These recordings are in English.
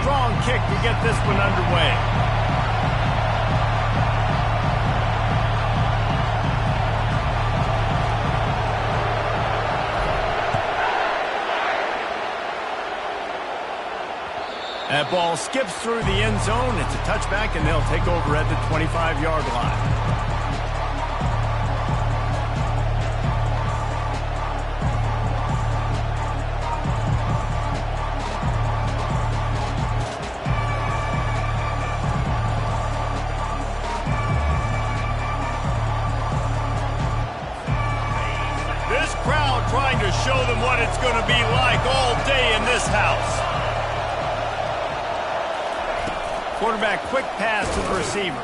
strong kick to get this one underway. That ball skips through the end zone. It's a touchback, and they'll take over at the 25-yard line. This crowd trying to show them what it's going to be like all day in this house. Quarterback, quick pass to the receiver.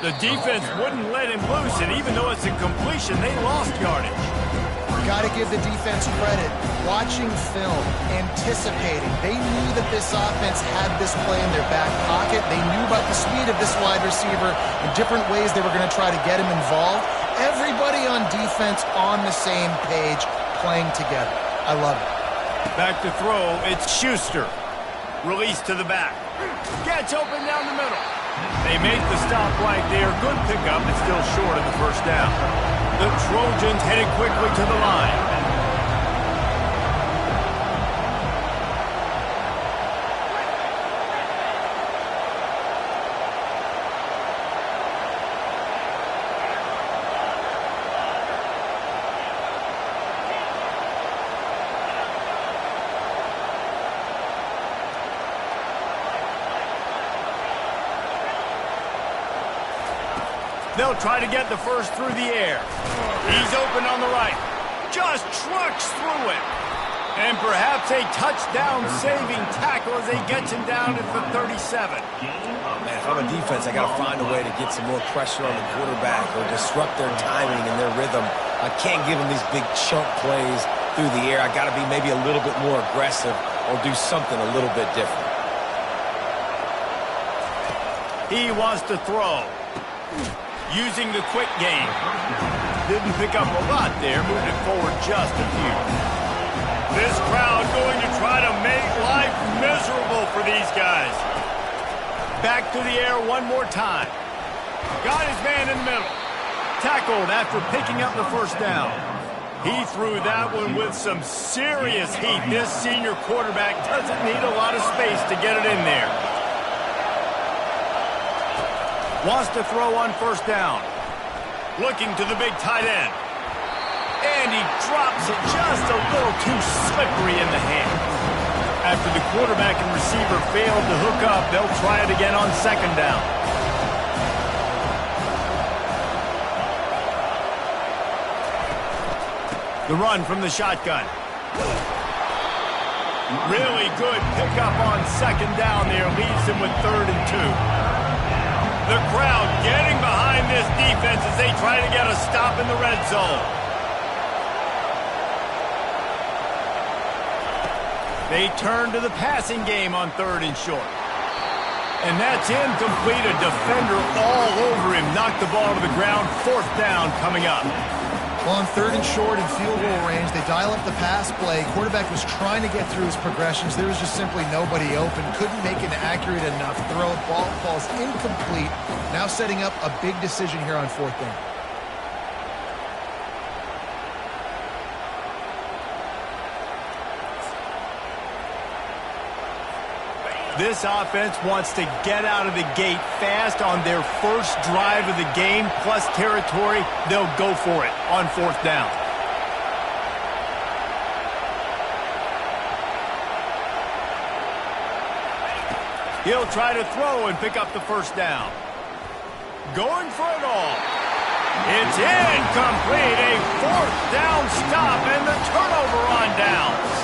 The defense wouldn't let him loose, and even though it's a completion, they lost yardage. Got to give the defense credit. Watching film, anticipating. They knew that this offense had this play in their back pocket. They knew about the speed of this wide receiver and different ways they were going to try to get him involved. Everybody on defense on the same page, playing together. I love it. Back to throw, it's Schuster. Release to the back. Gets open down the middle. They make the stop right there. Good pickup, but still short of the first down. The Trojans headed quickly to the line. They'll try to get the first through the air. He's open on the right. Just trucks through it. And perhaps a touchdown-saving tackle as he gets him down at the 37. Man, if I'm a defense, I got to find a way to get some more pressure on the quarterback or disrupt their timing and their rhythm. I can't give them these big chunk plays through the air. I got to be maybe a little bit more aggressive or do something a little bit different. He wants to throw. Using the quick game. Didn't pick up a lot there, moving it forward just a few. This crowd going to try to make life miserable for these guys. Back to the air one more time. Got his man in the middle. Tackled after picking up the first down. He threw that one with some serious heat. This senior quarterback doesn't need a lot of space to get it in there. Wants to throw on first down. Looking to the big tight end. And he drops it just a little too slippery in the hands. After the quarterback and receiver failed to hook up, they'll try it again on second down. The run from the shotgun. Really good pickup on second down there. Leaves him with 3rd and 2. The crowd getting behind this defense as they try to get a stop in the red zone. They turn to the passing game on 3rd and short. And that's incomplete. A defender all over him. Knocked the ball to the ground. 4th down coming up. Well, on 3rd and short and field goal range, they dial up the pass play. Quarterback was trying to get through his progressions. There was just simply nobody open. Couldn't make an accurate enough throw. Ball falls incomplete. Now setting up a big decision here on 4th down. This offense wants to get out of the gate fast on their first drive of the game, plus territory. They'll go for it on 4th down. He'll try to throw and pick up the first down. Going for it all. It's incomplete. A 4th down stop and the turnover on downs.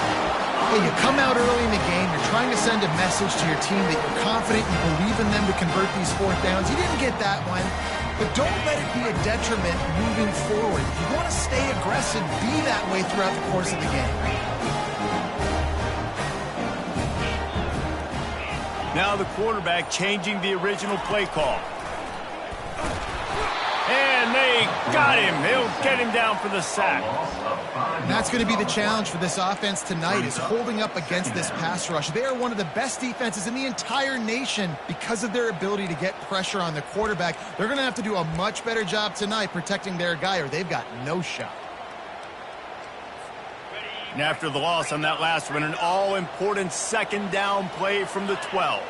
Hey, you come out early in the game, you're trying to send a message to your team that you're confident, you believe in them to convert these 4th downs. You didn't get that one, but don't let it be a detriment moving forward. If you want to stay aggressive, be that way throughout the course of the game. Now the quarterback changing the original play call. And And they got him. He'll get him down for the sack. And that's going to be the challenge for this offense tonight, is holding up against this pass rush. They are one of the best defenses in the entire nation because of their ability to get pressure on the quarterback. They're going to have to do a much better job tonight protecting their guy, or they've got no shot. And after the loss on that last one, an all-important second down play from the 12.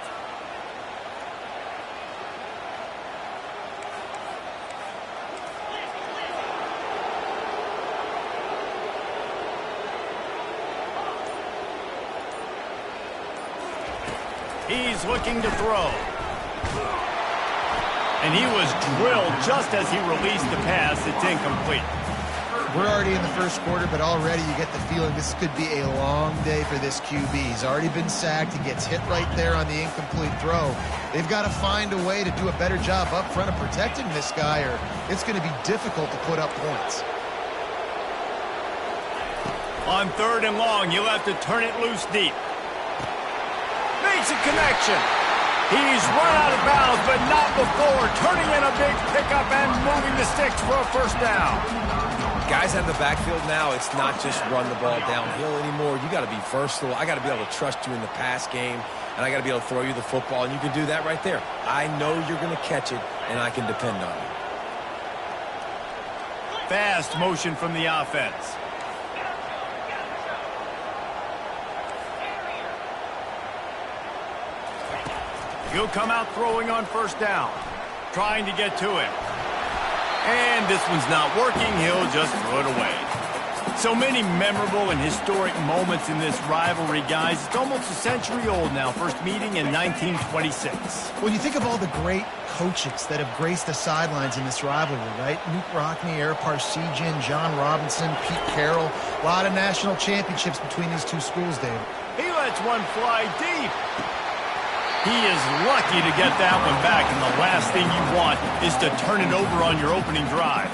He's looking to throw. And he was drilled just as he released the pass. It's incomplete. We're already in the first quarter, but already you get the feeling this could be a long day for this QB. He's already been sacked. He gets hit right there on the incomplete throw. They've got to find a way to do a better job up front of protecting this guy, or it's going to be difficult to put up points. On 3rd and long, you'll have to turn it loose deep. Makes a connection. He's run out of bounds, but not before turning in a big pickup and moving the sticks for a first down. Guys out of the backfield now, it's not just run the ball downhill anymore. You got to be versatile. I got to be able to trust you in the pass game, and I got to be able to throw you the football, and you can do that right there. I know you're going to catch it, and I can depend on you. Fast motion from the offense. He'll come out throwing on first down, trying to get to him. And this one's not working. He'll just throw it away. So many memorable and historic moments in this rivalry, guys. It's almost a century old now. First meeting in 1926. Well, you think of all the great coaches that have graced the sidelines in this rivalry, right? Newt Rockne, Ara Parseghian, John Robinson, Pete Carroll. A lot of national championships between these two schools, David. He lets one fly deep. He is lucky to get that one back, and the last thing you want is to turn it over on your opening drive.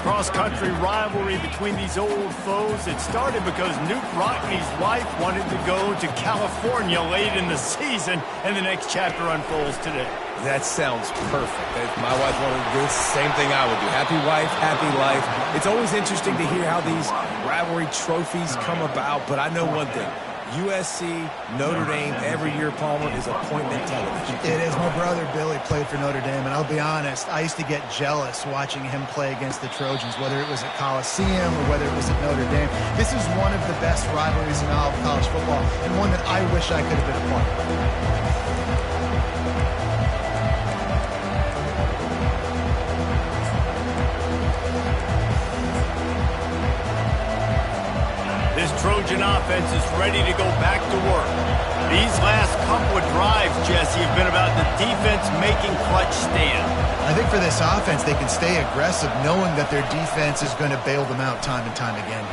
Cross-country rivalry between these old foes. It started because Newt Rockne's wife wanted to go to California late in the season, and the next chapter unfolds today. That sounds perfect. If my wife wanted to do the same thing I would do. Happy wife, happy life. It's always interesting to hear how these rivalry trophies come about, but I know one thing. USC, Notre Dame, every year, Palmer, is appointment television. It is. My brother Billy played for Notre Dame, and I'll be honest, I used to get jealous watching him play against the Trojans, whether it was at Coliseum or whether it was at Notre Dame. This is one of the best rivalries in all of college football, and one that I wish I could have been a part of. Trojan offense is ready to go back to work. These last couple of drives, Jesse, have been about the defense making clutch stand. I think for this offense, they can stay aggressive knowing that their defense is going to bail them out time and time again.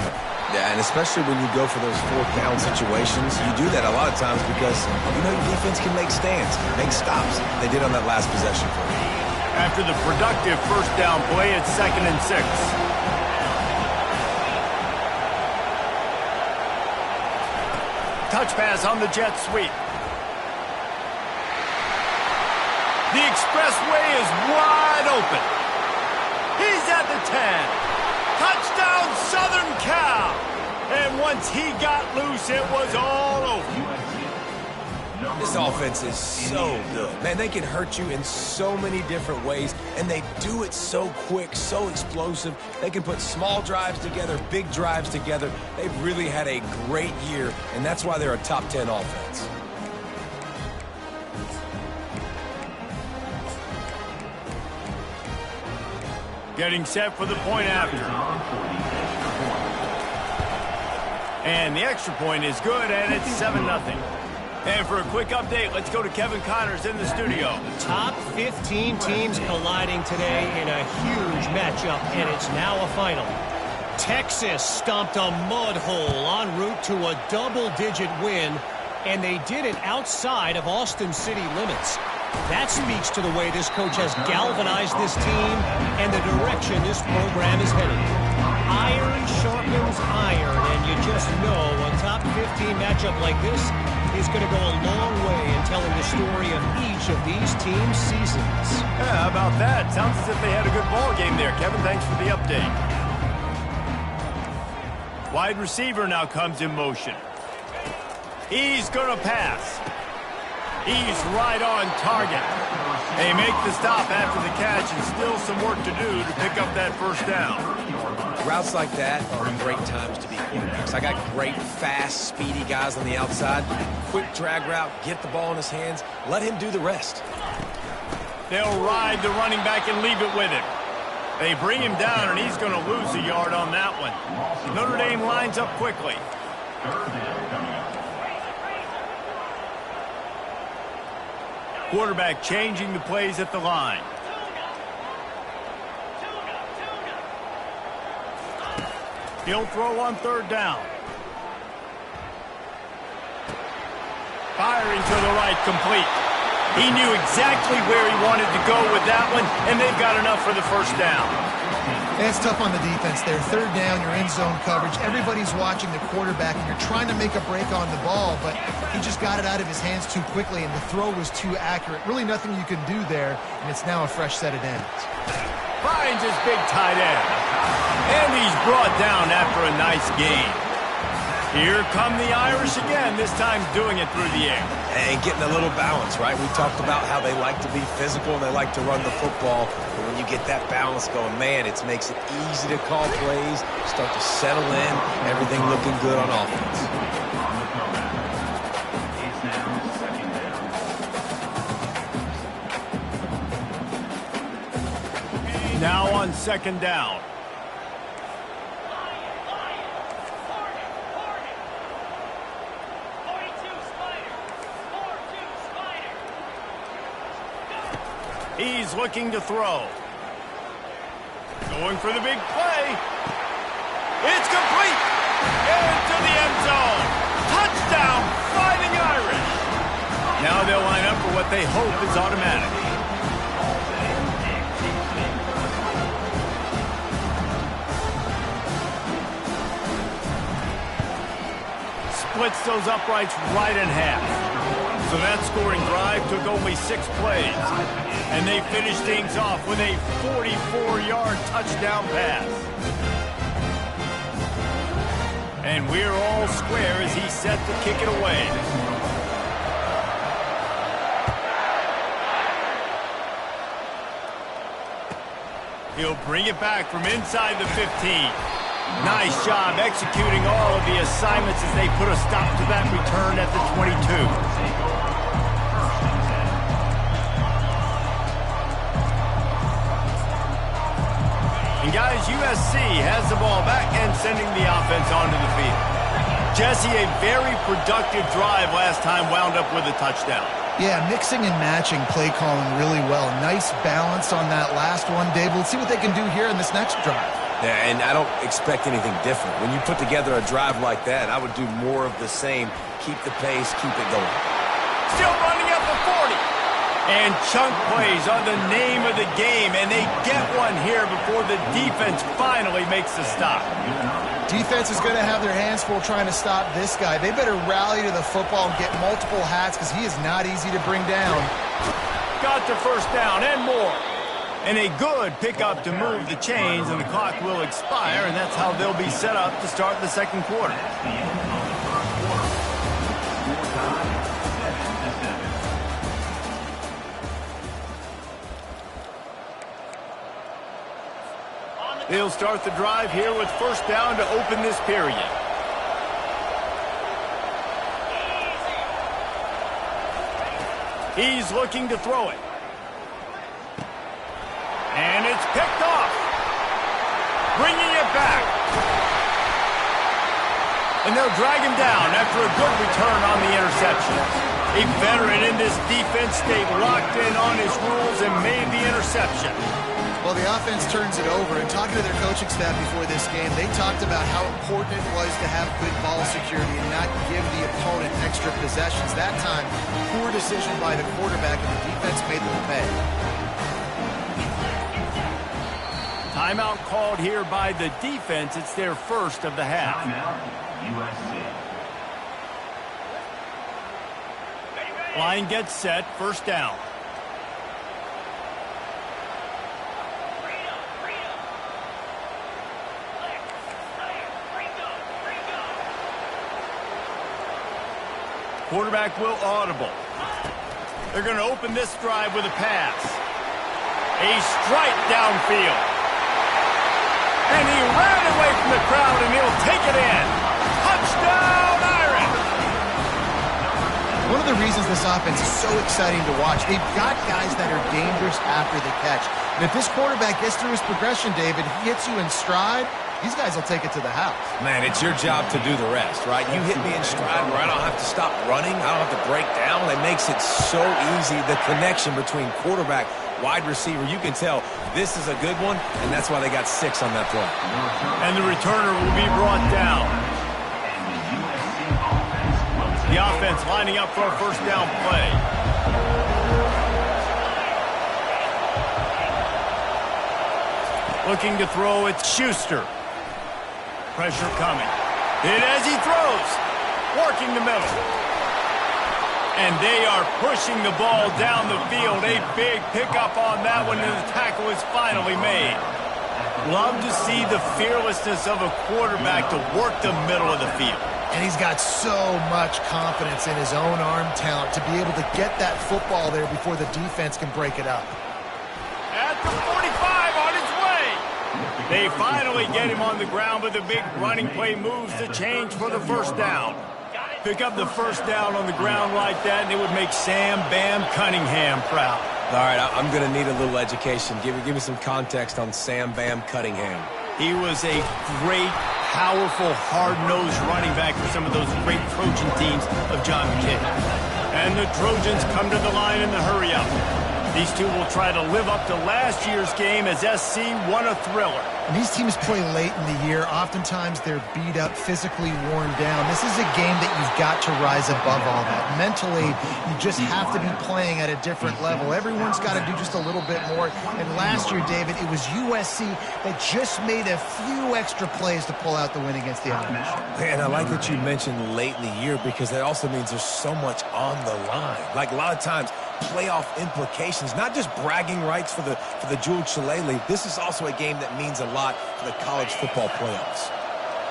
Yeah, and especially when you go for those 4th down situations, you do that a lot of times because you know your defense can make stands, make stops. They did on that last possession for you. After the productive first down play, it's 2nd and 6. Touch pass on the jet sweep. The expressway is wide open. He's at the 10. Touchdown, Southern Cal. And once he got loose, it was all over. This offense is so good. Man, they can hurt you in so many different ways, and they do it so quick, so explosive. They can put small drives together, big drives together. They've really had a great year, and that's why they're a top 10 offense. Getting set for the point after. And the extra point is good, and it's 7-0. And for a quick update, let's go to Kevin Connors in the studio. Top 15 teams colliding today in a huge matchup, and it's now a final. Texas stomped a mud hole en route to a double-digit win, and they did it outside of Austin city limits. That speaks to the way this coach has galvanized this team and the direction this program is headed. Iron sharpens iron, and you just know a top 15 matchup like this is going to go a long way in telling the story of each of these teams' seasons. Yeah, how about that? Sounds as if they had a good ball game there. Kevin, thanks for the update. Wide receiver now comes in motion. He's going to pass. He's right on target. They make the stop after the catch, and still some work to do to pick up that first down. Routes like that are great times to be quarterbacks. I got great, fast, speedy guys on the outside. Quick drag route, get the ball in his hands, let him do the rest. They'll ride the running back and leave it with him. They bring him down, and he's going to lose a yard on that one. Notre Dame lines up quickly. Quarterback changing the plays at the line. He'll throw on third down. Firing to the right, complete. He knew exactly where he wanted to go with that one, and they've got enough for the first down. And it's tough on the defense there. Third down, you're in zone coverage. Everybody's watching the quarterback, and you're trying to make a break on the ball, but he just got it out of his hands too quickly, and the throw was too accurate. Really nothing you can do there, and it's now a fresh set of downs. Finds his big tight end. And he's brought down after a nice gain. Here come the Irish again, this time doing it through the air. And getting a little balance, right? We talked about how they like to be physical and they like to run the football. But when you get that balance going, man, it makes it easy to call plays, start to settle in, everything looking good on offense. Now on second down. He's looking to throw. Going for the big play. It's complete. Into the end zone. Touchdown, Fighting Irish. Now they'll line up for what they hope is automatic. Splits those uprights right in half. So that scoring drive took only 6 plays. And they finished things off with a 44-yard touchdown pass. And we're all square as he's set to kick it away. He'll bring it back from inside the 15. Nice job executing all of the assignments as they put a stop to that return at the 22. And guys, USC has the ball back and sending the offense onto the field. Jesse, a very productive drive last time wound up with a touchdown. Yeah, mixing and matching play calling really well. Nice balance on that last one, Dave. Let's see what they can do here in this next drive. Yeah, and I don't expect anything different. When you put together a drive like that, I would do more of the same. Keep the pace, keep it going. Still running at the 40. And chunk plays are the name of the game, and they get one here before the defense finally makes the stop. Defense is going to have their hands full trying to stop this guy. They better rally to the football and get multiple hats because he is not easy to bring down. Got the first down and more. And a good pickup to move the chains, and the clock will expire, and that's how they'll be set up to start the second quarter. They'll start the drive here with first down to open this period. He's looking to throw it. And it's picked off. Bringing it back. And they'll drag him down after a good return on the interception. A veteran in this defense stayed locked in on his rules and made the interception. Well, the offense turns it over, and talking to their coaching staff before this game, they talked about how important it was to have good ball security and not give the opponent extra possessions. That time, poor decision by the quarterback, and the defense made them pay. Timeout called here by the defense. It's their first of the half. Timeout, USC. Line gets set, first down. Quarterback will audible. They're going to open this drive with a pass. A strike downfield. And he ran away from the crowd, and he'll take it in. Touchdown, Irish! One of the reasons this offense is so exciting to watch, they've got guys that are dangerous after the catch. And if this quarterback gets through his progression, David, he hits you in stride, these guys will take it to the house. Man, it's your job to do the rest, right? You hit me in stride where I don't have to stop running. I don't have to break down. It makes it so easy, the connection between quarterback, wide receiver. You can tell this is a good one, and that's why they got 6 on that play. And the returner will be brought down. The offense lining up for a first down play. Looking to throw, it's Schuster. Pressure coming. Hit as he throws. Working the middle. And they are pushing the ball down the field. A big pickup on that one, and the tackle is finally made. Love to see the fearlessness of a quarterback to work the middle of the field. And he's got so much confidence in his own arm talent to be able to get that football there before the defense can break it up. At the 45 on his way. They finally get him on the ground, but the big running play moves the change for the first down. Pick up the first down on the ground like that, and it would make Sam Bam Cunningham proud. All right, I'm going to need a little education. Give me some context on Sam Bam Cunningham. He was a great, powerful, hard-nosed running back for some of those great Trojan teams of John McKay. And the Trojans come to the line in the hurry-up. These two will try to live up to last year's game as SC won a thriller. And these teams play late in the year. Oftentimes they're beat up, physically worn down. This is a game that you've got to rise above all that. Mentally, you just have to be playing at a different level. Everyone's got to do just a little bit more. And last year, David, it was USC that just made a few extra plays to pull out the win against the Irish. Man, I like that you mentioned late in the year because that also means there's so much on the line. Like a lot of times, playoff implications, not just bragging rights for the Jules Shillelagh. This is also a game that means a lot for the college football playoffs.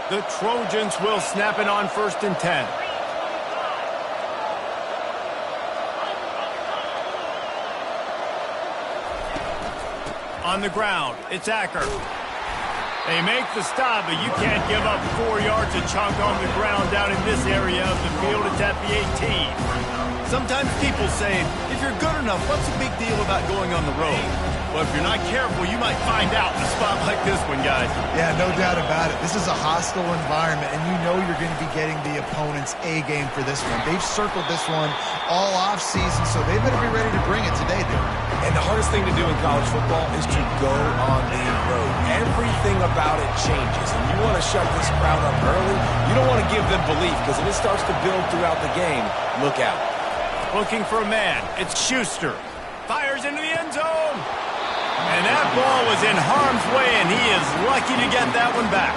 The Trojans will snap it on 1st and 10. On the ground, it's Acker. They make the stop, but you can't give up 4 yards a chunk on the ground down in this area of the field. It's at the 18. Sometimes people say, if you're good enough, what's the big deal about going on the road? Well, if you're not careful, you might find out in a spot like this one, guys. Yeah, no doubt about it. This is a hostile environment, and you know you're going to be getting the opponent's A game for this one. They've circled this one all offseason, so they better be ready to bring it today, dude. And the hardest thing to do in college football is to go on the road. Everything about it changes, and you want to shut this crowd up early. You don't want to give them belief, because if it starts to build throughout the game, look out. Looking for a man. It's Schuster. Fires into the end zone. And that ball was in harm's way, and he is lucky to get that one back.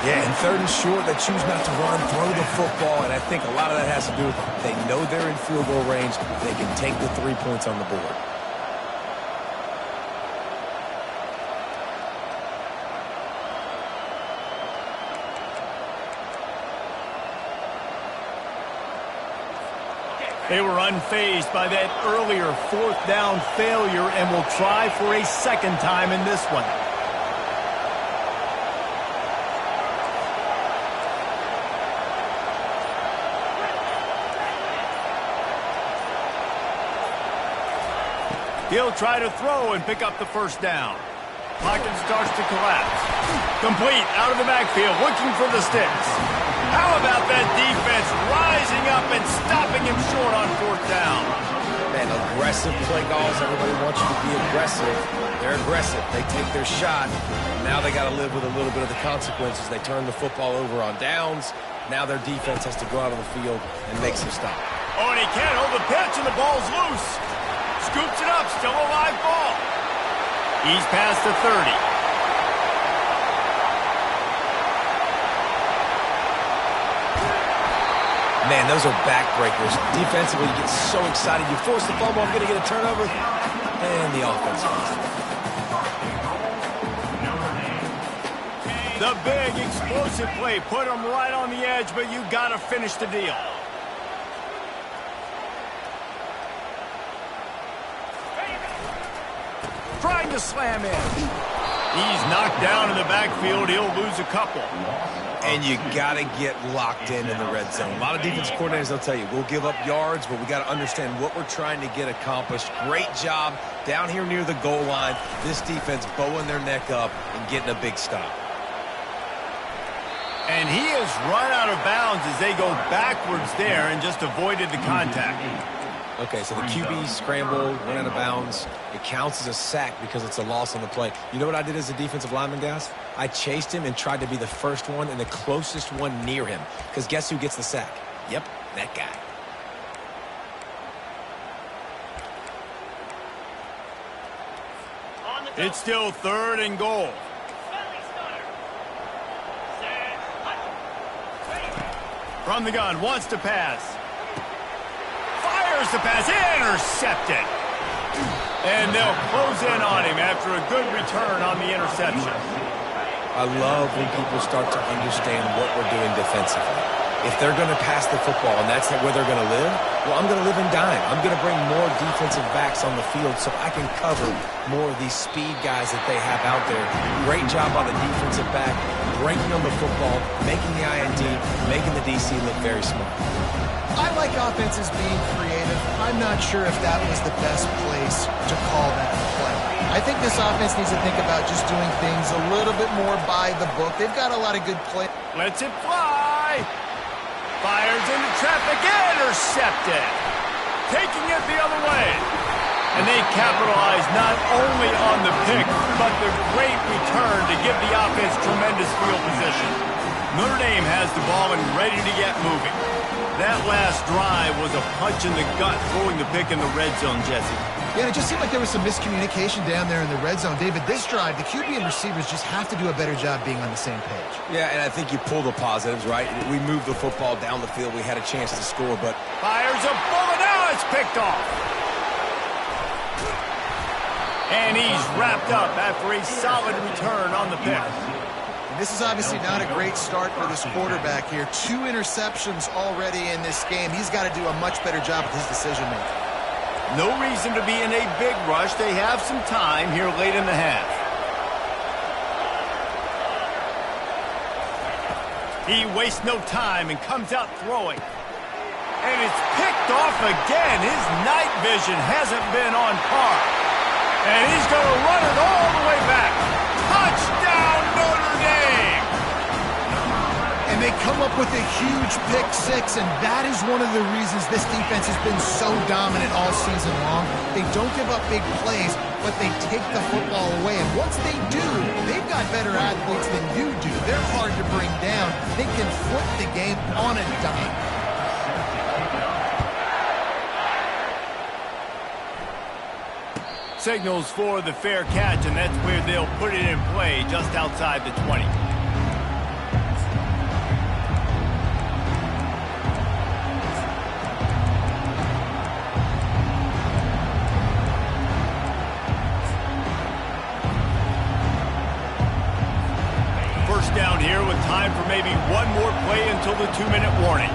Yeah, and 3rd and short, they choose not to run, throw the football, and I think a lot of that has to do with they know they're in field goal range. They can take the 3 points on the board. They were unfazed by that earlier 4th down failure and will try for a 2nd time in this one. He'll try to throw and pick up the first down. Pocket starts to collapse. Complete out of the backfield, looking for the sticks. How about that defense rising up and stopping him short on 4th down? Man, aggressive play calls. Everybody wants you to be aggressive. They're aggressive. They take their shot. Now they got to live with a little bit of the consequences. They turn the football over on downs. Now their defense has to go out on the field and make some stop. Oh, and he can't hold the pitch, and the ball's loose. Scoops it up, still a live ball. He's past the 30. Man, those are backbreakers. Defensively, you get so excited. You force the fumble, I'm going to get a turnover, and the offense wins. The big, explosive play put him right on the edge, but you got to finish the deal. Trying to slam in. He's knocked down in the backfield. He'll lose a couple. And you got to get locked in the red zone. A lot of defensive coordinators, they'll tell you, we'll give up yards, but we got to understand what we're trying to get accomplished. Great job down here near the goal line. This defense bowing their neck up and getting a big stop. And he has run out of bounds as they go backwards there and just avoided the contact. Okay, so the QB scrambled, went out of bounds. It counts as a sack because it's a loss on the play. You know what I did as a defensive lineman, guys? I chased him and tried to be the first one and the closest one near him. Because guess who gets the sack? Yep, that guy. It's still 3rd and goal. From the gun, wants to pass. Fires the pass, intercepted. And they'll close in on him after a good return on the interception. I love when people start to understand what we're doing defensively. If they're going to pass the football and that's where they're going to live, well, I'm going to live and dime. I'm going to bring more defensive backs on the field so I can cover more of these speed guys that they have out there. Great job by the defensive back, breaking on the football, making the INT, making the DC look very smart. I like offenses being creative. I'm not sure if that was the best place to call that play. I think this offense needs to think about just doing things a little bit more by the book. They've got a lot of good play. Lets it fly. Fires into traffic, intercepted. Taking it the other way. And they capitalize not only on the pick, but the great return to give the offense tremendous field position. Notre Dame has the ball and ready to get moving. That last drive was a punch in the gut, throwing the pick in the red zone, Jesse. Yeah, it just seemed like there was some miscommunication down there in the red zone. David, this drive, the QB and receivers just have to do a better job being on the same page. Yeah, and I think you pull the positives, right? We moved the football down the field. We had a chance to score, but... Fires a bullet. Now it's picked off. And he's wrapped up after a solid return on the pick. And this is obviously not a great start for this quarterback here. 2 interceptions already in this game. He's got to do a much better job with his decision-making. No reason to be in a big rush. They have some time here late in the half. He wastes no time and comes out throwing. And it's picked off again. His night vision hasn't been on par. And he's going to run it all the way back. Touchdown, Notre Dame! And they come up with a huge pick-6, and that is one of the reasons this defense has been so dominant all season long. They don't give up big plays, but they take the football away. And once they do, they've got better athletes than you do. They're hard to bring down. They can flip the game on a dime. Signals for the fair catch, and that's where they'll put it in play just outside the 20. First down here with time for maybe one more play until the 2-minute warning.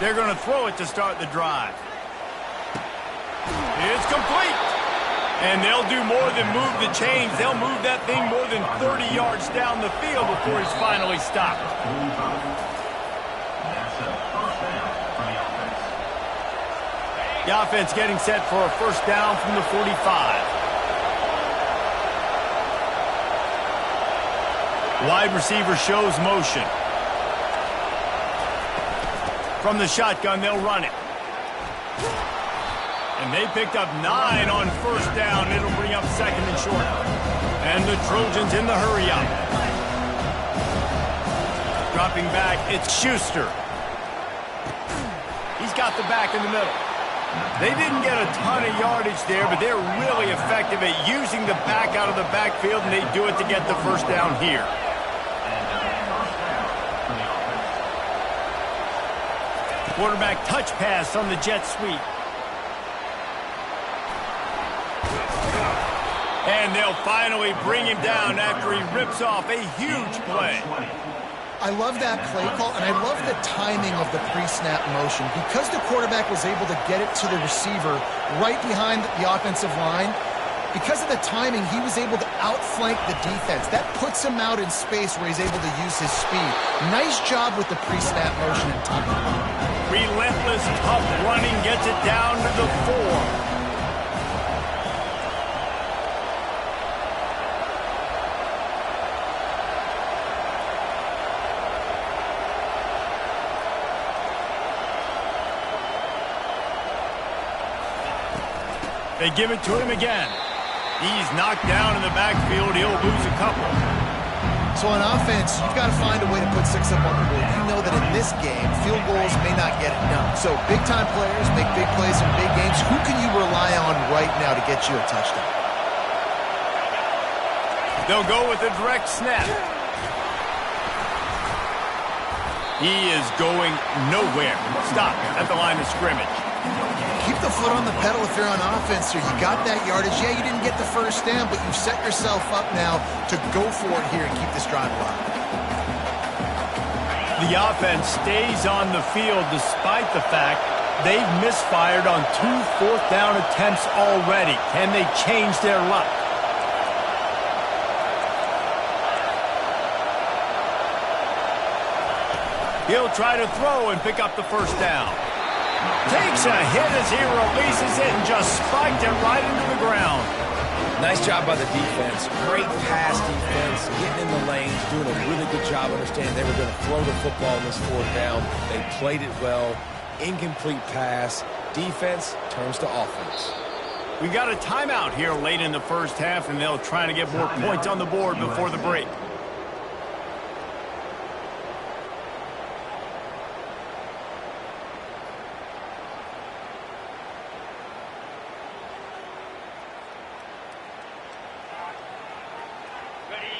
They're going to throw it to start the drive. It's complete. And they'll do more than move the chains. They'll move that thing more than 30 yards down the field before he's finally stopped. The offense getting set for a first down from the 45. Wide receiver shows motion. From the shotgun, they'll run it. And they picked up 9 on first down. It'll bring up 2nd and short. And the Trojans in the hurry-up. Dropping back, it's Schuster. He's got the back in the middle. They didn't get a ton of yardage there, but they're really effective at using the back out of the backfield, and they do it to get the first down here. Quarterback touch pass on the jet sweep. And they'll finally bring him down after he rips off a huge play. I love that play call, and I love the timing of the pre-snap motion. Because the quarterback was able to get it to the receiver right behind the offensive line, because of the timing, he was able to outflank the defense. That puts him out in space where he's able to use his speed. Nice job with the pre-snap motion and timing. Relentless, tough running gets it down to the 4. They give it to him again. He's knocked down in the backfield. He'll lose a couple. So on offense, you've got to find a way to put 6 up on the board. You know that in this game, field goals may not get it done. So big-time players make big plays in big games. Who can you rely on right now to get you a touchdown? They'll go with a direct snap. He is going nowhere. Stop at the line of scrimmage. Keep the foot on the pedal if you're on offense here. You got that yardage. Yeah, you didn't get the first down, but you've set yourself up now to go for it here and keep this drive alive. The offense stays on the field despite the fact they've misfired on 2 fourth-down attempts already. Can they change their luck? He'll try to throw and pick up the first down. Takes a hit as he releases it and just spiked it right into the ground. Nice job by the defense. Great pass defense, getting in the lanes, doing a really good job understanding they were going to throw the football in this 4th down. They played it well. Incomplete pass. Defense turns to offense. We got a timeout here late in the first half, and they'll try to get more points on the board before the break.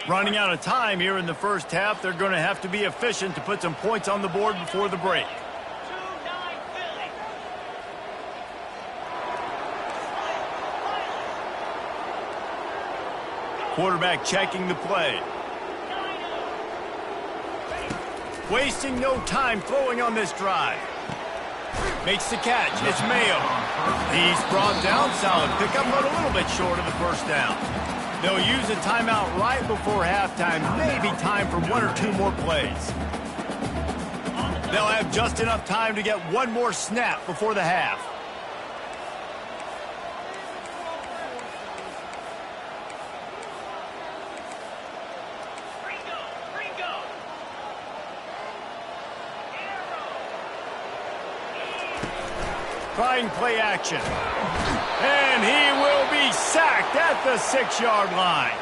Running out of time here in the first half. They're going to have to be efficient to put some points on the board before the break. Quarterback checking the play. Wasting no time throwing on this drive. Makes the catch. It's Mayo. He's brought down. Solid pickup, but a little bit short of the first down. They'll use a timeout right before halftime. Maybe time for 1 or 2 more plays. They'll have just enough time to get 1 more snap before the half. Trying play action. And he will be sacked at the 6-yard line.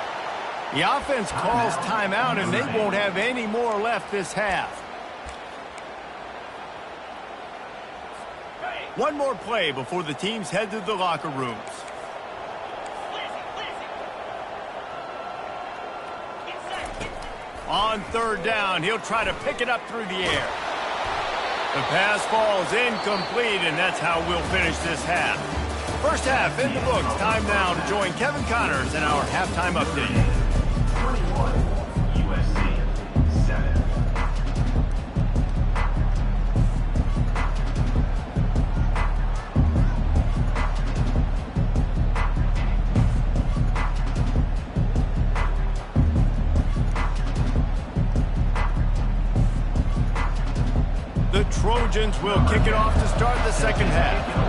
The offense calls timeout, and they won't have any more left this half. 1 more play before the teams head to the locker rooms. On 3rd down, he'll try to pick it up through the air. The pass falls incomplete, and that's how we'll finish this half. First half in the books. Time now to join Kevin Connors in our halftime update. 21, USC, 7. The Trojans will kick it off to start the second half.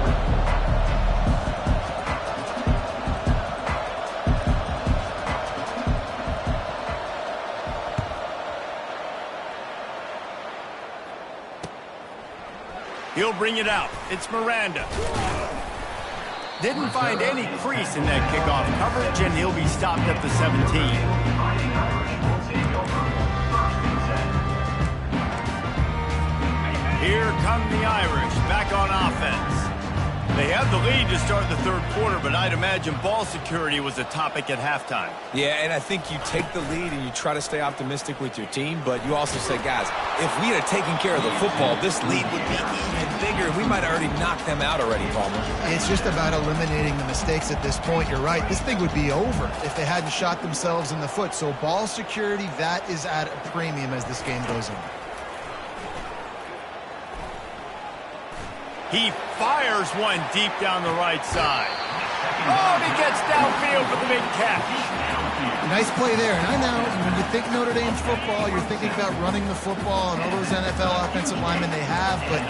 He'll bring it out. It's Miranda. Didn't find any crease in that kickoff coverage, and he'll be stopped at the 17. Here come the Irish back on offense. They had the lead to start the third quarter, but I'd imagine ball security was a topic at halftime. Yeah, and I think you take the lead and you try to stay optimistic with your team, but you also say, guys, if we had taken care of the football, this lead would be even bigger. We might have already knocked them out already, Palmer. It's just about eliminating the mistakes at this point. You're right. This thing would be over if they hadn't shot themselves in the foot. So ball security, that is at a premium as this game goes on. He fires one deep down the right side. Oh, and he gets downfield for the big catch. Nice play there. And I know when you think Notre Dame football, you're thinking about running the football and all those NFL offensive linemen they have. But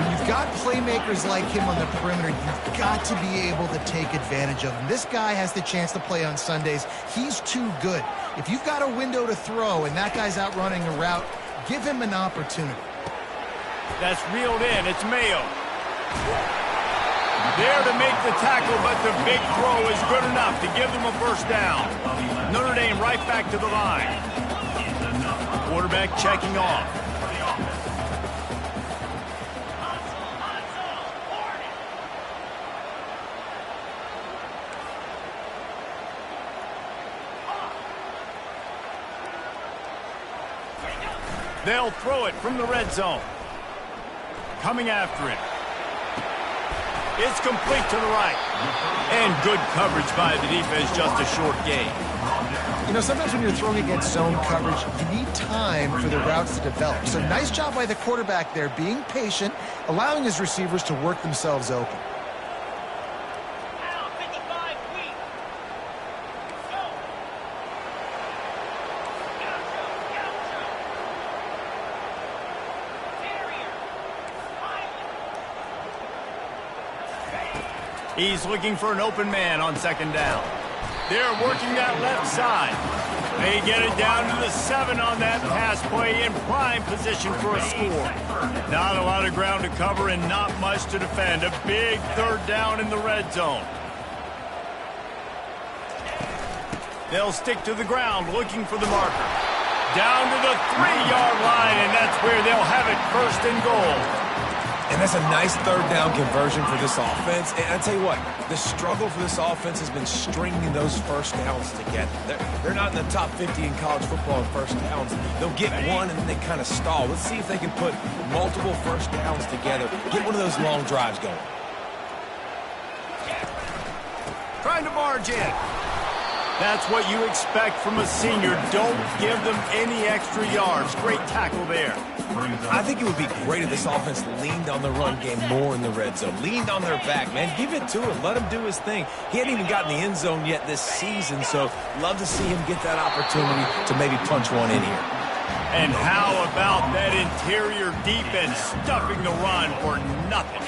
when you've got playmakers like him on the perimeter, you've got to be able to take advantage of him. This guy has the chance to play on Sundays. He's too good. If you've got a window to throw and that guy's out running a route, give him an opportunity. That's reeled in. It's Mayo. There to make the tackle, but the big throw is good enough to give them a first down. Notre Dame right back to the line. Quarterback checking off. They'll throw it from the red zone. Coming after it. It's complete to the right. And good coverage by the defense, just a short gain. You know, sometimes when you're throwing against zone coverage, you need time for the routes to develop. So nice job by the quarterback there, being patient, allowing his receivers to work themselves open. He's looking for an open man on second down. They're working that left side. They get it down to the 7 on that pass play in prime position for a score. Not a lot of ground to cover and not much to defend. A big third down in the red zone. They'll stick to the ground looking for the marker. Down to the 3-yard line, and that's where they'll have it first and goal. And that's a nice third down conversion for this offense. And I tell you what, the struggle for this offense has been stringing those first downs together. They're not in the top 50 in college football in first downs. They'll get one and then they kind of stall. Let's see if they can put multiple first downs together. Get one of those long drives going. Trying to barge in. That's what you expect from a senior. Don't give them any extra yards. Great tackle there. I think it would be great if this offense leaned on the run game more in the red zone. Leaned on their back, man. Give it to him. Let him do his thing. He hadn't even gotten the end zone yet this season, so love to see him get that opportunity to maybe punch one in here. And how about that interior defense stuffing the run for nothing?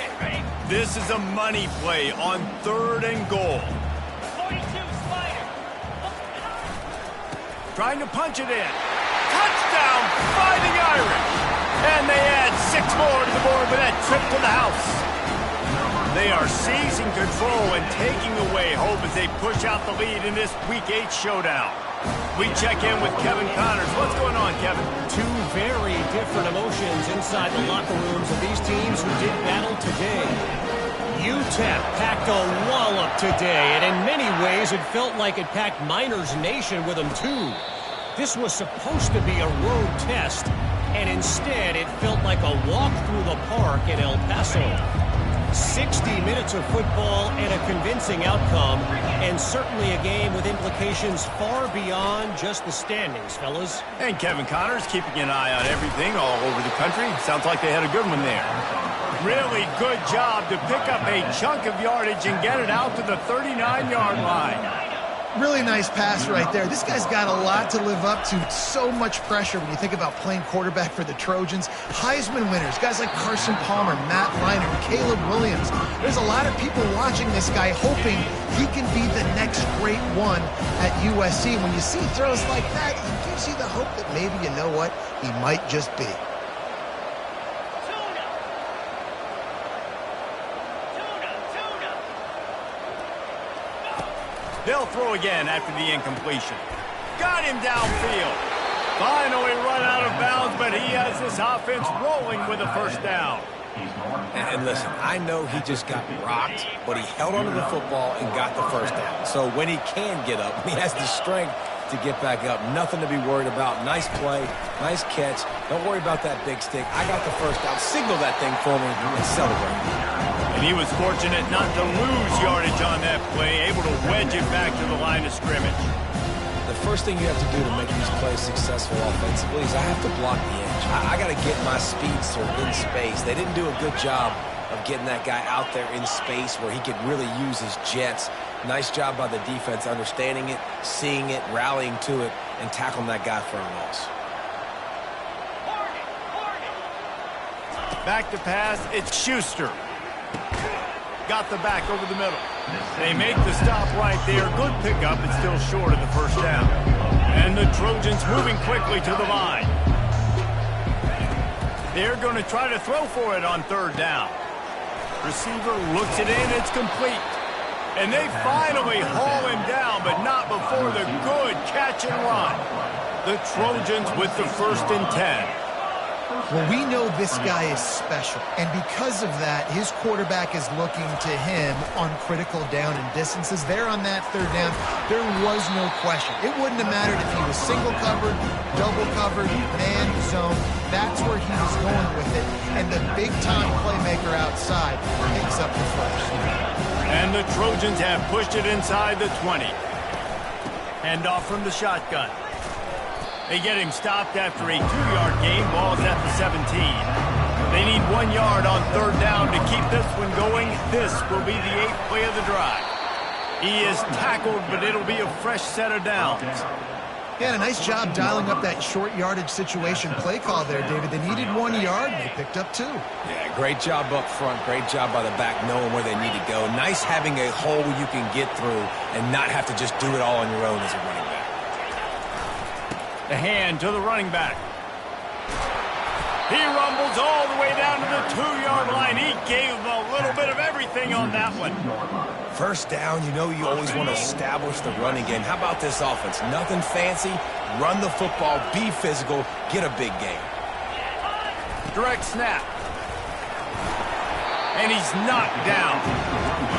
This is a money play on 3rd and goal. Trying to punch it in. Touchdown, Fighting Irish. And they add 6 more to the board with that trip to the house. They are seizing control and taking away hope as they push out the lead in this Week 8 showdown. We check in with Kevin Connors. What's going on, Kevin? Two very different emotions inside the locker rooms of these teams who did battle today. UTEP packed a wallop today, and in many ways it felt like it packed Miners Nation with them too. This was supposed to be a road test, and instead it felt like a walk through the park in El Paso. 60 minutes of football and a convincing outcome, and certainly a game with implications far beyond just the standings, fellas. And Kevin Connors keeping an eye on everything all over the country. Sounds like they had a good one there. Really good job to pick up a chunk of yardage and get it out to the 39-yard line. Really nice pass right there. This guy's got a lot to live up to. So much pressure when you think about playing quarterback for the Trojans. Heisman winners, guys like Carson Palmer, Matt Leinart, Caleb Williams. There's a lot of people watching this guy hoping he can be the next great one at USC. When you see throws like that, it gives you the hope that maybe, you know what, he might just be. They'll throw again after the incompletion. Got him downfield. Finally run out of bounds, but he has this offense rolling with a first down. And listen, I know he just got rocked, but he held onto the football and got the first down. So when he can get up, he has the strength to get back up. Nothing to be worried about. Nice play, nice catch. Don't worry about that big stick. I got the first down. Signal that thing for me and celebrate. And he was fortunate not to lose yardage on that play, able to wedge it back to the line of scrimmage. The first thing you have to do to make these plays successful offensively is I have to block the edge. I got to get my speedster in space. They didn't do a good job of getting that guy out there in space where he could really use his jets. Nice job by the defense understanding it, seeing it, rallying to it, and tackling that guy for a loss. Back to pass, it's Schuster. Got the back over the middle. They make the stop right there. Good pickup, but still short of the first down. And the Trojans moving quickly to the line. They're going to try to throw for it on third down. Receiver looks it in, it's complete. And they finally haul him down, but not before the good catch and run. The Trojans with the 1st and 10. Well, we know this guy is special, and because of that, his quarterback is looking to him on critical down and distances. There on that third down, there was no question. It wouldn't have mattered if he was single covered, double covered, man, zone. That's where he was going with it, and the big-time playmaker outside picks up the first. And the Trojans have pushed it inside the 20. Handoff from the shotgun. They get him stopped after a 2-yard gain. Ball's at the 17. They need 1 yard on third down to keep this one going. This will be the 8th play of the drive. He is tackled, but it'll be a fresh set of downs. Yeah, a nice job dialing up that short yardage situation play call there, David. They needed 1 yard, and they picked up 2. Yeah, great job up front. Great job by the back knowing where they need to go. Nice having a hole you can get through and not have to just do it all on your own as a running back. The hand to the running back. He rumbles all the way down to the 2-yard line. He gave him a little bit of everything on that one. First down, you know you always want to establish the running game. How about this offense? Nothing fancy. Run the football, be physical, get a big gain. Direct snap. And he's knocked down.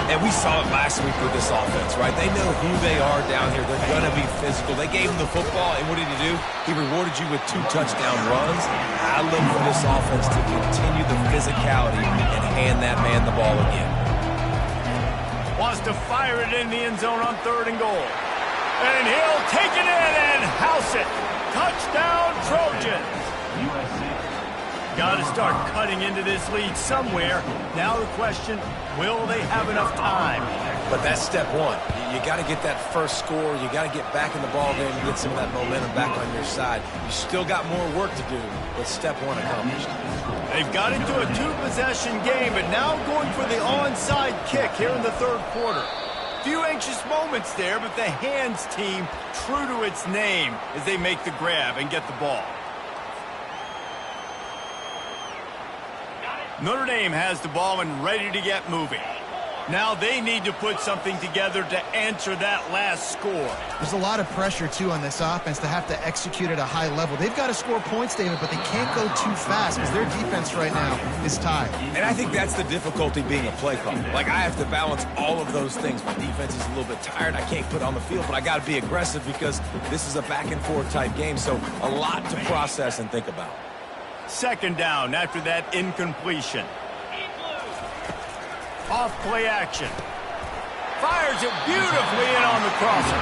And we saw it last week with this offense, right? They know who they are down here. They're going to be physical. They gave him the football, and what did he do? He rewarded you with 2 touchdown runs. I look for this offense to continue the physicality and hand that man the ball again. Wants to fire it in the end zone on 3rd and goal. And he'll take it in and house it. Touchdown, Trojans. Got to start cutting into this lead somewhere. Now the question, will they have enough time? But that's step one. You got to get that first score. You got to get back in the ball game and get some of that momentum back on your side. You still got more work to do, but step one accomplished. They've got into a 2-possession game, but now going for the onside kick here in the 3rd quarter. Few anxious moments there, but the hands team true to its name as they make the grab and get the ball. Notre Dame has the ball and ready to get moving. Now they need to put something together to answer that last score. There's a lot of pressure, too, on this offense to have to execute at a high level. They've got to score points, David, but they can't go too fast because their defense right now is tired. And I think that's the difficulty being a play caller. Like, I have to balance all of those things. My defense is a little bit tired. I can't put it on the field, but I got to be aggressive because this is a back-and-forth type game, so a lot to process and think about. 2nd down after that incompletion. Off play action. Fires it beautifully in on the crosser.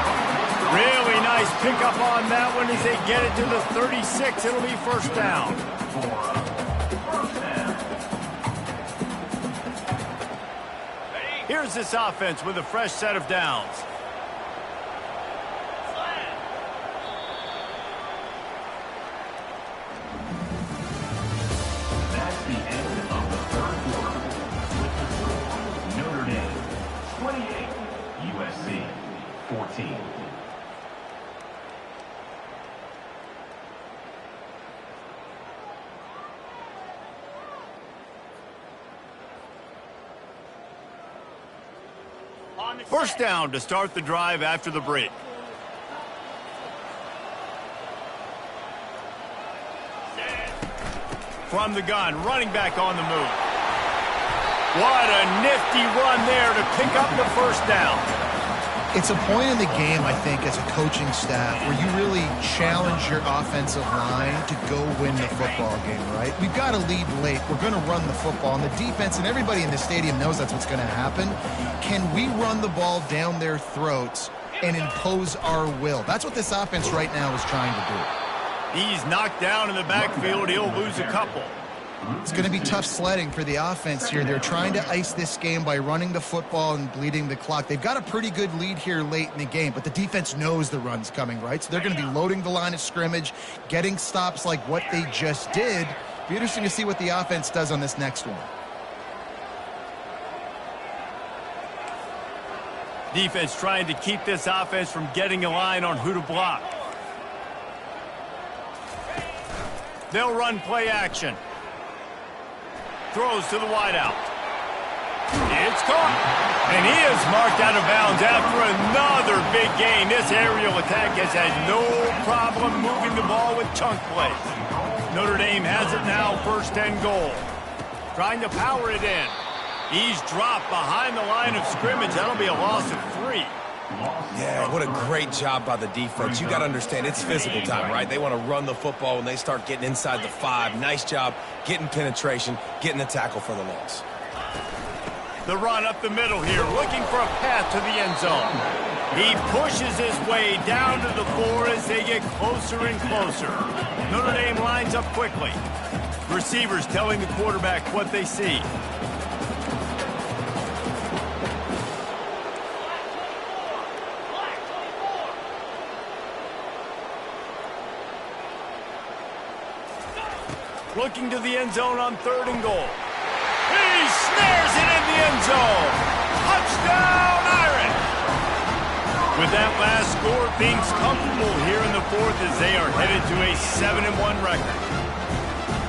Really nice pickup on that one as they get it to the 36. It'll be 1st down. Here's this offense with a fresh set of downs. That's the end of the 3rd quarter. With the score, Notre Dame 28, USC 14. First down to start the drive after the break. From the gun, running back on the move. What a nifty run there to pick up the first down. It's a point in the game, I think, as a coaching staff where you really challenge your offensive line to go win the football game, right? We've got to lead late. We're going to run the football. And the defense and everybody in the stadium knows that's what's going to happen. Can we run the ball down their throats and impose our will? That's what this offense right now is trying to do. He's knocked down in the backfield. He'll lose a couple. It's going to be tough sledding for the offense here. They're trying to ice this game by running the football and bleeding the clock. They've got a pretty good lead here late in the game, but the defense knows the run's coming, right? So they're going to be loading the line of scrimmage, getting stops like what they just did. Be interesting to see what the offense does on this next one. Defense trying to keep this offense from getting a line on who to block. They'll run play action. Throws to the wideout. It's caught. And he is marked out of bounds after another big gain. This aerial attack has had no problem moving the ball with chunk plays. Notre Dame has it now, 1st and goal. Trying to power it in. He's dropped behind the line of scrimmage. That'll be a loss of 3. Yeah, what a great job by the defense. You got to understand, it's physical time, right? They want to run the football when they start getting inside the 5. Nice job getting penetration, getting the tackle for the loss. The run up the middle here, looking for a path to the end zone. He pushes his way down to the 4 as they get closer and closer. Notre Dame lines up quickly. Receivers telling the quarterback what they see. Looking to the end zone on 3rd and goal. He snares it in the end zone. Touchdown, Irish! With that last score, things comfortable here in the 4th as they are headed to a 7-1 record.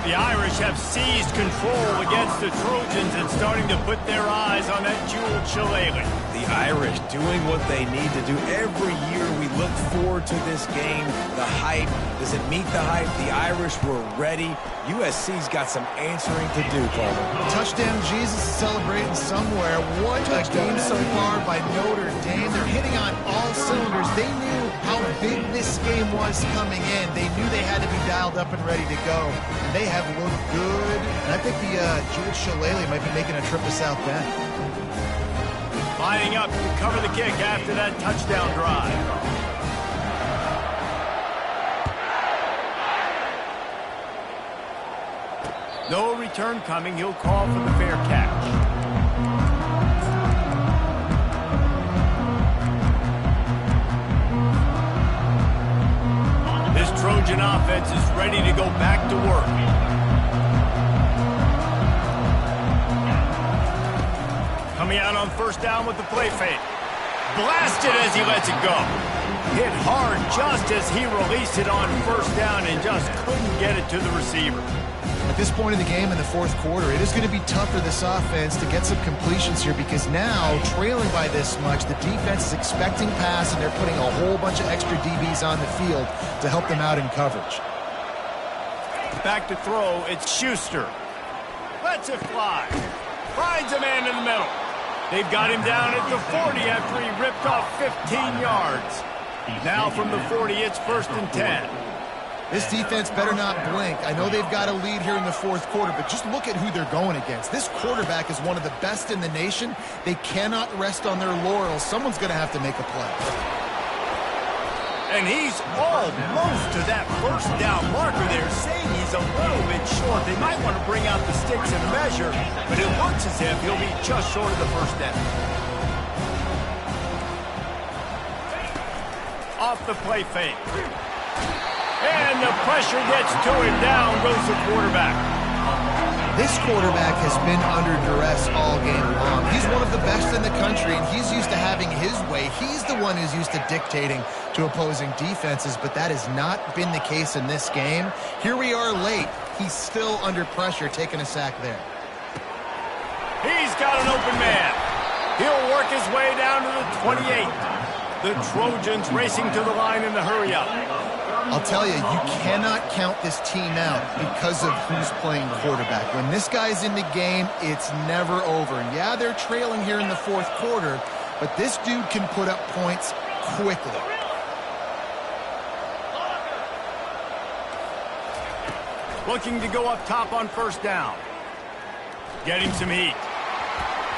The Irish have seized control against the Trojans and starting to put their eyes on that jeweled shillelagh. The Irish doing what they need to do. Every year we look forward to this game. The hype, does it meet the hype? The Irish were ready. USC's got some answering to do, Palmer. Touchdown Jesus is celebrating somewhere. What a game so far by Notre Dame. They're hitting on all cylinders. They knew how big this game was coming in. They knew they had to be dialed up and ready to go. And they have looked good. And I think the Jewel Shillelagh might be making a trip to South Bend. Lining up to cover the kick after that touchdown drive. No return coming. He'll call for the fair catch. This Trojan offense is ready to go back to work. Coming out on 1st down with the play fake. Blasted as he lets it go. Hit hard just as he released it on 1st down and just couldn't get it to the receiver. At this point in the game in the 4th quarter, it is going to be tough for this offense to get some completions here because now, trailing by this much, the defense is expecting pass and they're putting a whole bunch of extra DBs on the field to help them out in coverage. Back to throw, it's Schuster. Lets it fly. Finds a man in the middle. They've got him down at the 40 after he ripped off 15 yards. Now from the 40, it's 1st and 10. This defense better not blink. I know they've got a lead here in the 4th quarter, but just look at who they're going against. This quarterback is one of the best in the nation. They cannot rest on their laurels. Someone's going to have to make a play. And he's almost to that 1st down marker there, saying he's a little bit short. They might want to bring out the sticks and measure, but it looks as if he'll be just short of the 1st down. Off the play fake. And the pressure gets to him. Down goes the quarterback. This quarterback has been under duress all game long. He's one of the best in the country, and he's used to having his way. He's the one who's used to dictating to opposing defenses, but that has not been the case in this game. Here we are late. He's still under pressure, taking a sack there. He's got an open man. He'll work his way down to the 28. The Trojans racing to the line in the hurry-up. I'll tell you, you cannot count this team out because of who's playing quarterback. When this guy's in the game, it's never over. And yeah, they're trailing here in the fourth quarter, but this dude can put up points quickly. Looking to go up top on first down. Getting some heat.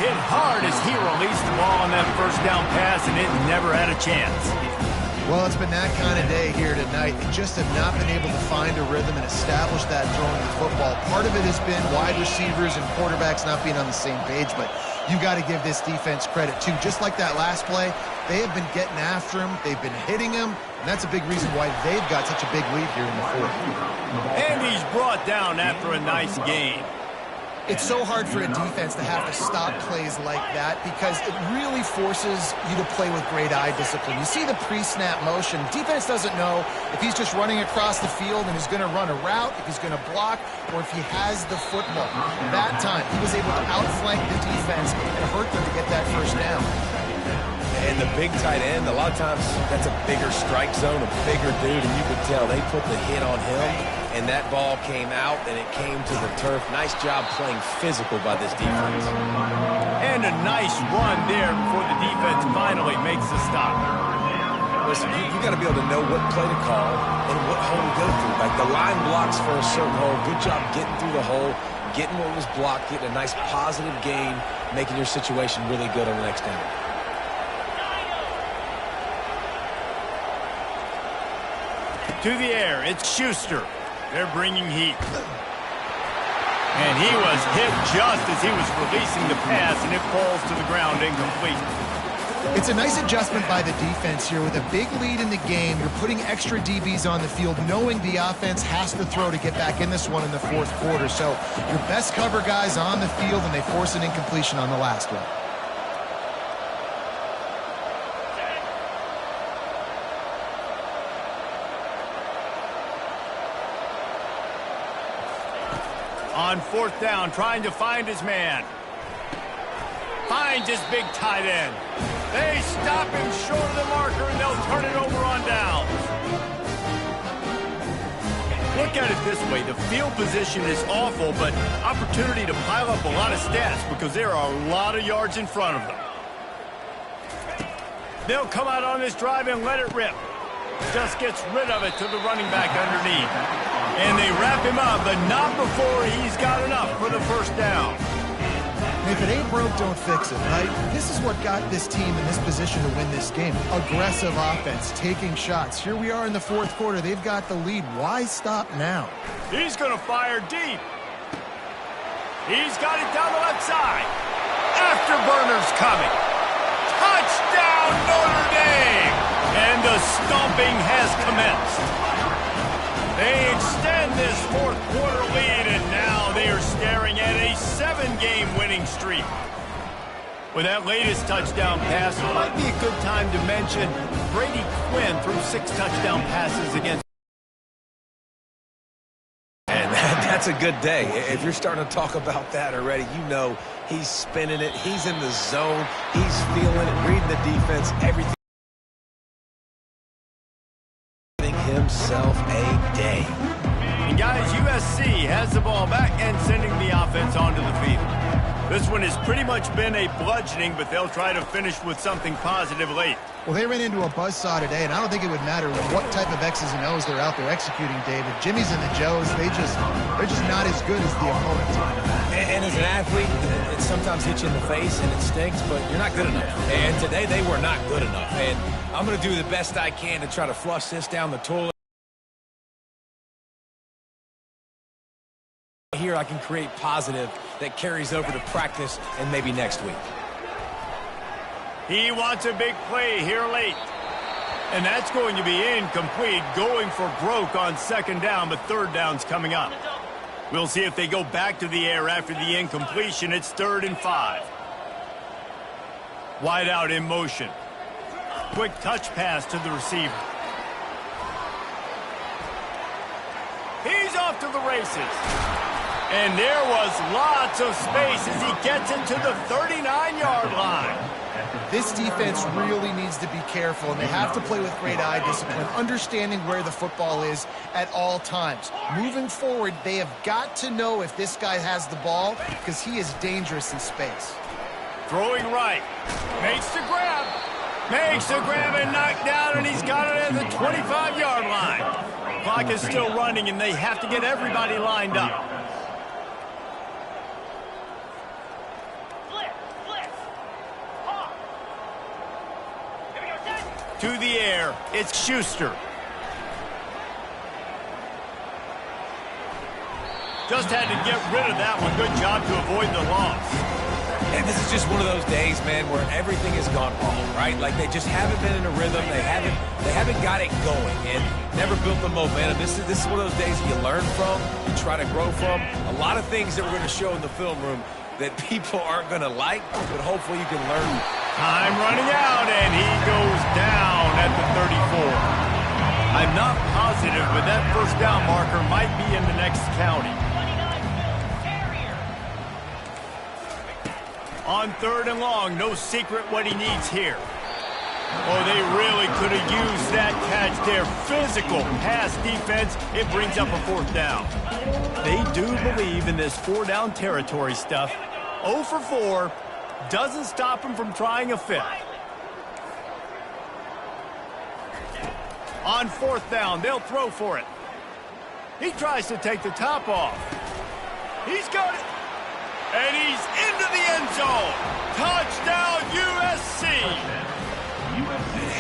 Hit hard as he released the ball on that first down pass, and it never had a chance. Well, it's been that kind of day here tonight. They just have not been able to find a rhythm and establish that throwing the football. Part of it has been wide receivers and quarterbacks not being on the same page, but you got to give this defense credit, too. Just like that last play, they have been getting after him. They've been hitting him, and that's a big reason why they've got such a big lead here in the fourth. And he's brought down after a nice gain. It's so hard for a defense to have to stop plays like that because it really forces you to play with great eye discipline. You see the pre-snap motion. Defense doesn't know if he's just running across the field and he's going to run a route, if he's going to block, or if he has the football. That time, he was able to outflank the defense and hurt them to get that first down. And the big tight end, a lot of times that's a bigger strike zone, a bigger dude, and you could tell they put the hit on him, and that ball came out, and it came to the turf. Nice job playing physical by this defense. And a nice run there before the defense finally makes the stop. Listen, you got to be able to know what play to call and what hole to go through. Like the line blocks for a certain hole. Good job getting through the hole, getting what was blocked, getting a nice positive gain, making your situation really good on the next down. To the air, it's Schuster. They're bringing heat. And he was hit just as he was releasing the pass, and it falls to the ground incomplete. It's a nice adjustment by the defense here. With a big lead in the game, you're putting extra DBs on the field, knowing the offense has to throw to get back in this one in the fourth quarter. So your best cover guys on the field, and they force an incompletion on the last one. On fourth down, trying to find his man. Finds his big tight end. They stop him short of the marker, and they'll turn it over on downs. Look at it this way. The field position is awful, but opportunity to pile up a lot of stats because there are a lot of yards in front of them. They'll come out on this drive and let it rip. Just gets rid of it to the running back underneath. And they wrap him up, but not before he's got enough for the first down. If it ain't broke, don't fix it, right? This is what got this team in this position to win this game. Aggressive offense, taking shots. Here we are in the fourth quarter. They've got the lead. Why stop now? He's going to fire deep. He's got it down the left side. Afterburner's coming. Touchdown, Notre Dame! And the stomping has commenced. They extend this fourth quarter lead, and now they are staring at a 7-game winning streak. With that latest touchdown pass, it might be a good time to mention Brady Quinn threw 6 touchdown passes against. And that's a good day. If you're starting to talk about that already, you know he's spinning it. He's in the zone. He's feeling it, reading the defense, everything. Himself a day. And guys, USC has the ball back and sending the offense onto the field. This one has pretty much been a bludgeoning, but they'll try to finish with something positive late. Well, they ran into a buzzsaw today, and I don't think it would matter what type of X's and O's they're out there executing, David. Jimmy's and the Joes, they're just not as good as the opponents. And as an athlete, it sometimes hits you in the face and it stinks, but you're not good enough. And today they were not good enough. And I'm going to do the best I can to try to flush this down the toilet. Here I can create positive that carries over to practice and maybe next week. He wants a big play here late. And that's going to be incomplete, going for broke on second down, but third down's coming up. We'll see if they go back to the air after the incompletion. It's 3rd and 5. Wide out in motion. Quick touch pass to the receiver. He's off to the races. And there was lots of space as he gets into the 39-yard line. This defense really needs to be careful, and they have to play with great eye discipline, understanding where the football is at all times. Moving forward, they have got to know if this guy has the ball, because he is dangerous in space. Throwing right. Makes the grab. Makes the grab and knocked down, and he's got it at the 25-yard line. Clock is still running, and they have to get everybody lined up. To the air, it's Schuster. Just had to get rid of that one. Good job to avoid the loss. And this is just one of those days, man, where everything has gone wrong, right? Like they just haven't been in a rhythm. They haven't got it going and never built the momentum. This is one of those days you learn from, you try to grow from. A lot of things that we're going to show in the film room that people aren't going to like, but hopefully you can learn. Time running out, and he goes down at the 34. I'm not positive, but that first down marker might be in the next county. On 3rd and long, no secret what he needs here. Oh, they really could have used that catch there. Physical pass defense, it brings up a 4th down. They do believe in this 4-down territory stuff. 0 for 4 doesn't stop him from trying a 5th. On 4th down, they'll throw for it. He tries to take the top off. He's got it. And he's into the end zone. Touchdown, USC.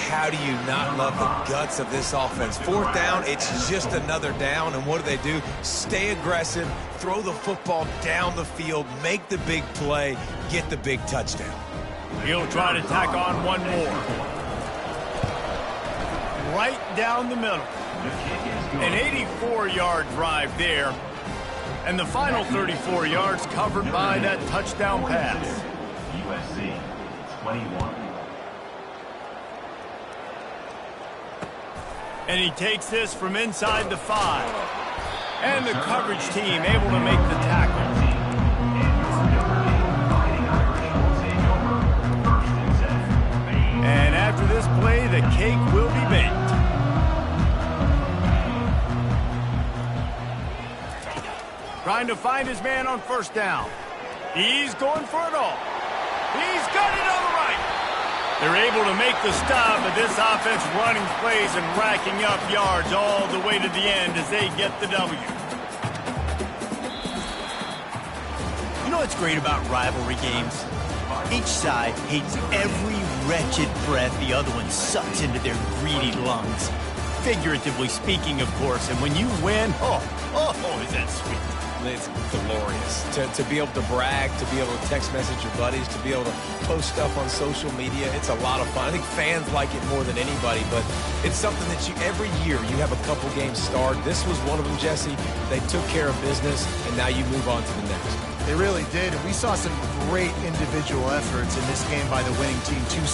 How do you not love the guts of this offense? 4th down, it's just another down. And what do? Stay aggressive, throw the football down the field, make the big play, get the big touchdown. He'll try to tack on one more. Right down the middle. An 84-yard drive there. And the final 34 yards covered by that touchdown pass. USC 21. And he takes this from inside the 5. And the coverage team able to make the tackle. And after this play, the cake will be baked. Trying to find his man on 1st down. He's going for it all. He's got it on the right. They're able to make the stop, but this offense running plays and racking up yards all the way to the end as they get the W. You know what's great about rivalry games? Each side hates every wretched breath the other one sucks into their greedy lungs. Figuratively speaking, of course, and when you win, oh, is that sweet. It's glorious to be able to brag, to be able to text message your buddies, to be able to post stuff on social media. It's a lot of fun. I think fans like it more than anybody, but it's something that every year you have a couple games starred. This was one of them, Jesse. They took care of business, and now you move on to the next. They really did, and we saw some great individual efforts in this game by the winning team, too.